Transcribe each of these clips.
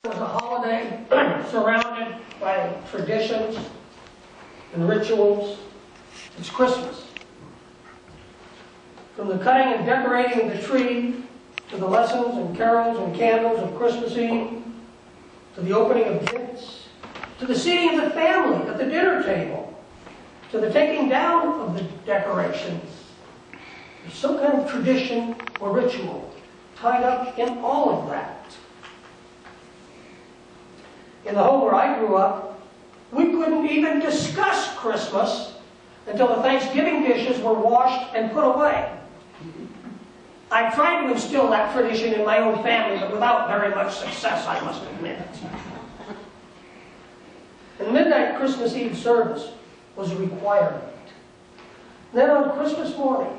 It was a holiday surrounded by traditions and rituals. It's Christmas. From the cutting and decorating of the tree, to the lessons and carols and candles of Christmas Eve, to the opening of gifts, to the seating of the family at the dinner table, to the taking down of the decorations. There's some kind of tradition or ritual tied up in all of that. In the home where I grew up, we couldn't even discuss Christmas until the Thanksgiving dishes were washed and put away. I tried to instill that tradition in my own family, but without very much success, I must admit. And midnight Christmas Eve service was a requirement. Then on Christmas morning,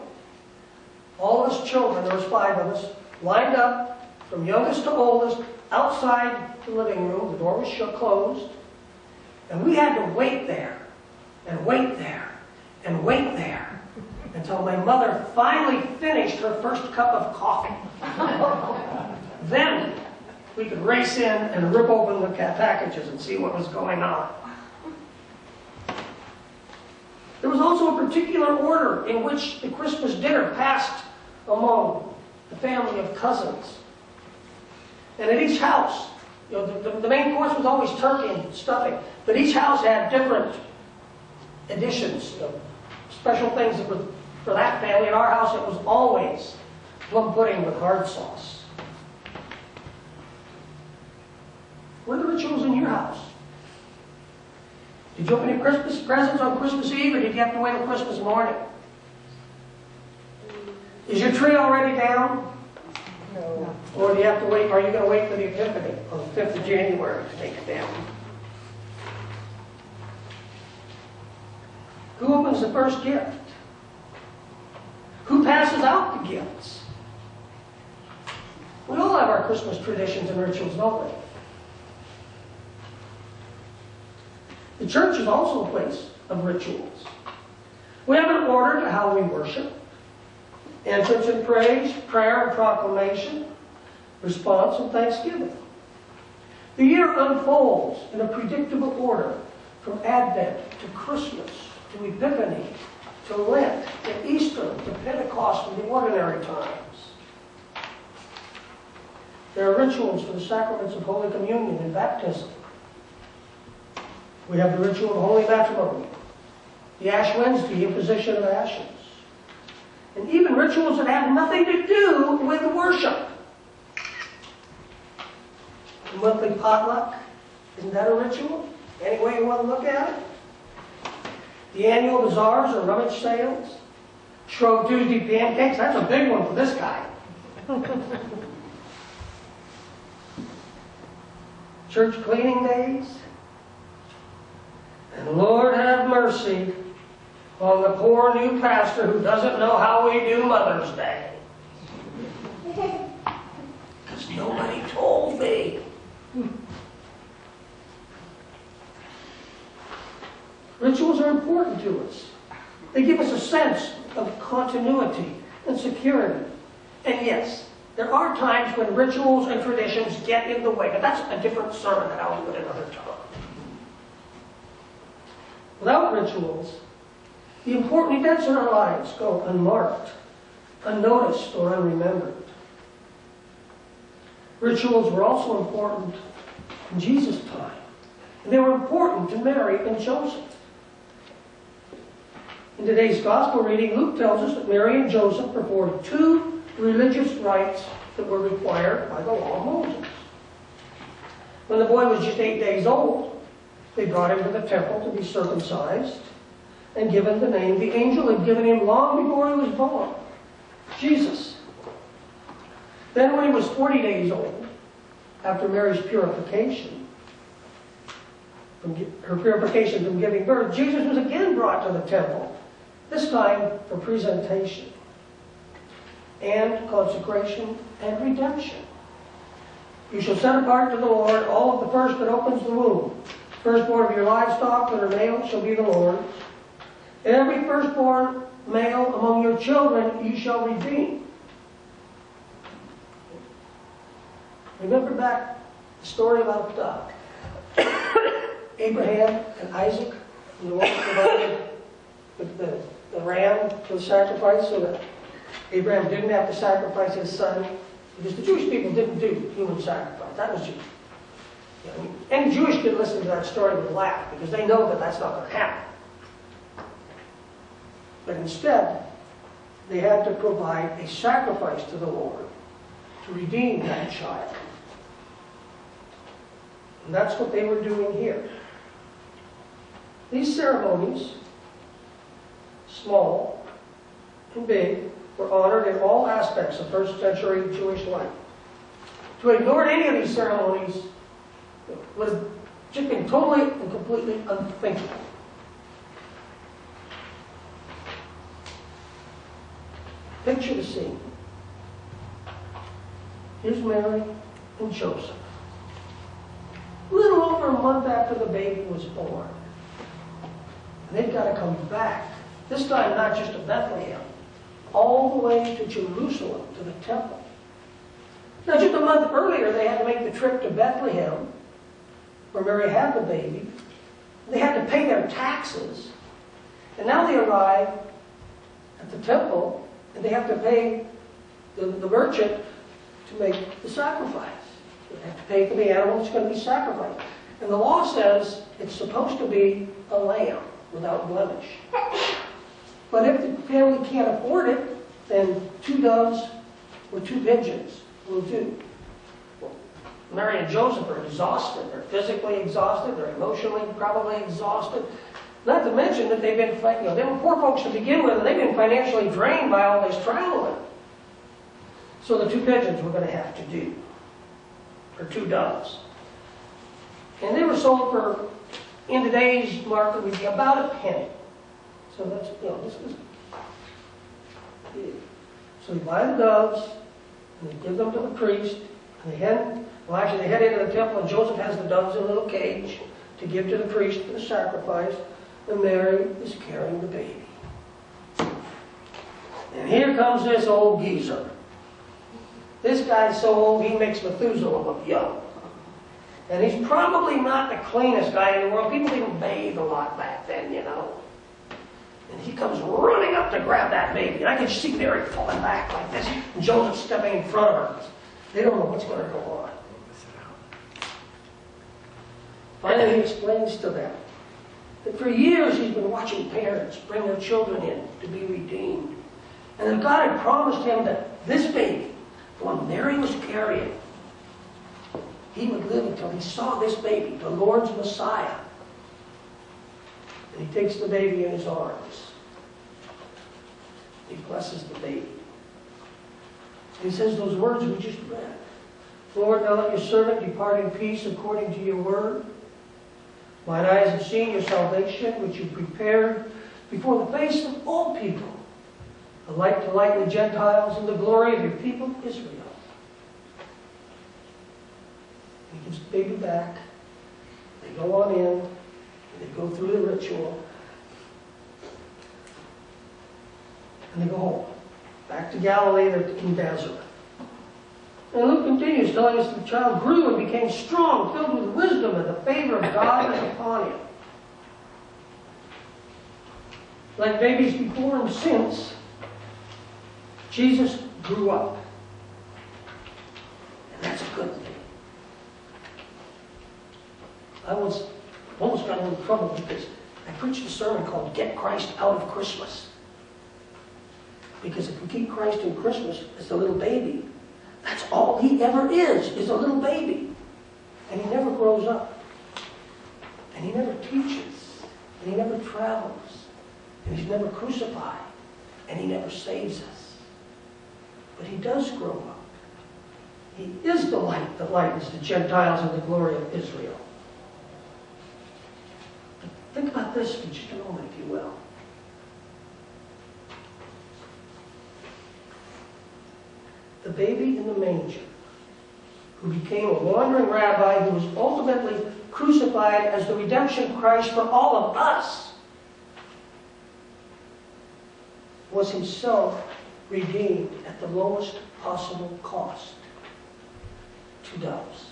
all of us children, there was 5 of us, lined up from youngest to oldest outside the living room. The door was closed. And we had to wait there, and wait there, and wait there, until my mother finally finished her first cup of coffee. Then we could race in and rip open the packages and see what was going on. There was also a particular order in which the Christmas dinner passed among the family of cousins. And at each house, the main course was always turkey and stuffing, but each house had different additions, special things that were for that family. In our house, it was always plum pudding with hard sauce. What are the rituals in your house? Did you open your Christmas presents on Christmas Eve, or did you have to wait till Christmas morning? Is your tree already down? No. Or do you have to wait? Are you going to wait for the Epiphany on the 5th of January to take it down? Who opens the first gift? Who passes out the gifts? We all have our Christmas traditions and rituals, don't we? The church is also a place of rituals. We have an order to how we worship: entrance and praise, prayer and proclamation, response and thanksgiving. The year unfolds in a predictable order, from Advent to Christmas to Epiphany to Lent to Easter to Pentecost and the ordinary times. There are rituals for the sacraments of Holy Communion and baptism. We have the ritual of Holy Matrimony, the Ash Wednesday, imposition of ashes, and even rituals that have nothing to do with worship. The monthly potluck, isn't that a ritual? Any way you want to look at it? The annual bazaars or rummage sales. Shrove Tuesday pancakes, that's a big one for this guy. Church cleaning days. And Lord have mercy on the poor new pastor who doesn't know how we do Mother's Day. Because nobody told me. Rituals are important to us. They give us a sense of continuity and security. And yes, there are times when rituals and traditions get in the way, but that's a different sermon that I'll do at another time. Without rituals, the important events in our lives go unmarked, unnoticed, or unremembered. Rituals were also important in Jesus' time. And they were important to Mary and Joseph. In today's gospel reading, Luke tells us that Mary and Joseph performed 2 religious rites that were required by the law of Moses. When the boy was just 8 days old, they brought him to the temple to be circumcised and given the name the angel had given him long before he was born, Jesus. Then when he was 40 days old, after Mary's purification, from giving birth, Jesus was again brought to the temple, this time for presentation and consecration and redemption. You shall set apart to the Lord all of the first that opens the womb. Firstborn of your livestock that are male shall be the Lord's. Every firstborn male among your children you shall redeem. Remember back story about Abraham and Isaac, and the Lord provided the ram for the sacrifice so that Abraham didn't have to sacrifice his son, because the Jewish people didn't do human sacrifice. That was Jewish. Any Jewish kid listening to that story would laugh, because they know that that's not going to happen. But instead, they had to provide a sacrifice to the Lord to redeem that child. And that's what they were doing here. These ceremonies, small and big, were honored in all aspects of first century Jewish life. To ignore any of these ceremonies would have just been totally and completely unthinkable. Picture the scene. Here's Mary and Joseph. A little over a month after the baby was born. And they've got to come back. This time not just to Bethlehem, all the way to Jerusalem, to the temple. Now just a month earlier they had to make the trip to Bethlehem, where Mary had the baby. They had to pay their taxes. And now they arrive at the temple, and they have to pay the merchant to make the sacrifice. They have to pay for the animal that's going to be sacrificed. And the law says it's supposed to be a lamb without blemish. But if the family can't afford it, then 2 doves or 2 pigeons will do. Well, Mary and Joseph are exhausted. They're physically exhausted. They're emotionally probably exhausted. Not to mention that they've been, they were poor folks to begin with, and they've been financially drained by all this traveling. So the 2 pigeons were going to have to do, or 2 doves. And they were sold for, in today's market, would be about a penny. So that's, this is big. So they buy the doves, and they give them to the priest, and they head into the temple, and Joseph has the doves in a little cage to give to the priest for the sacrifice, and Mary is carrying the baby. And here comes this old geezer. This guy's so old he makes Methuselah look young. And he's probably not the cleanest guy in the world. People didn't bathe a lot back then, And he comes running up to grab that baby. And I can see Mary falling back like this, and Joseph stepping in front of her. They don't know what's going to go on. Finally, he explains to them that for years he's been watching parents bring their children in to be redeemed. And that God had promised him that this baby, the one Mary was carrying, he would live until he saw this baby, the Lord's Messiah. And he takes the baby in his arms. He blesses the baby. And he says those words we just read. Lord, now let your servant depart in peace according to your word. Mine eyes have seen your salvation, which you prepared before the face of all people, a light to lighten the Gentiles and the glory of your people Israel. He gives the baby back. They go on in, and they go through the ritual, and they go home. Back to Galilee, they're in Nazareth. And Luke continues telling us the child grew and became strong, filled with wisdom, and the favor of God was upon him. Like babies before and since, Jesus grew up. And that's a good thing. I almost got into trouble because I preached a sermon called Get Christ Out of Christmas. Because if we keep Christ in Christmas as the little baby, that's all he ever is a little baby. And he never grows up. And he never teaches. And he never travels. And he's never crucified. And he never saves us. But he does grow up. He is the light that lightens the Gentiles and the glory of Israel. But think about this for just a moment, if you will. The baby in the manger, who became a wandering rabbi, who was ultimately crucified as the redemption Christ for all of us, was himself redeemed at the lowest possible cost. 2 doves.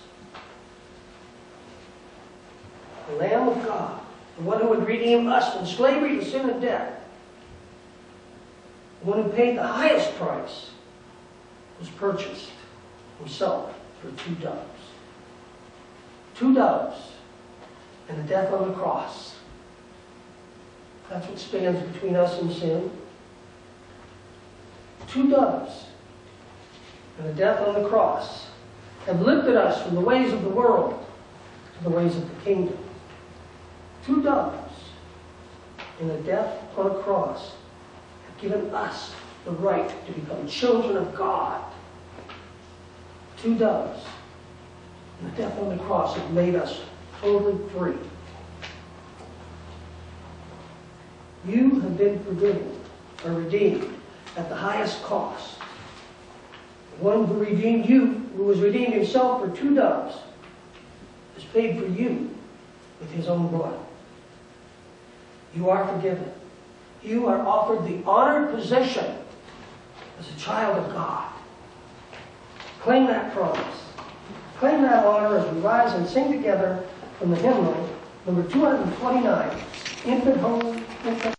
the Lamb of God, the one who would redeem us from slavery to sin and death, the one who paid the highest price, was purchased himself for 2 doves. 2 doves and the death on the cross. That's what stands between us and sin. 2 doves and the death on the cross have lifted us from the ways of the world to the ways of the kingdom. 2 doves and the death on a cross have given us the right to become children of God. 2 doves and the death on the cross have made us totally free. You have been forgiven or redeemed at the highest cost. The one who redeemed you, who was redeemed himself for 2 doves, has paid for you with his own blood. You are forgiven. You are offered the honored position as a child of God. Claim that promise. Claim that honor as we rise and sing together from the hymnal, number 229, Infant Home, Infant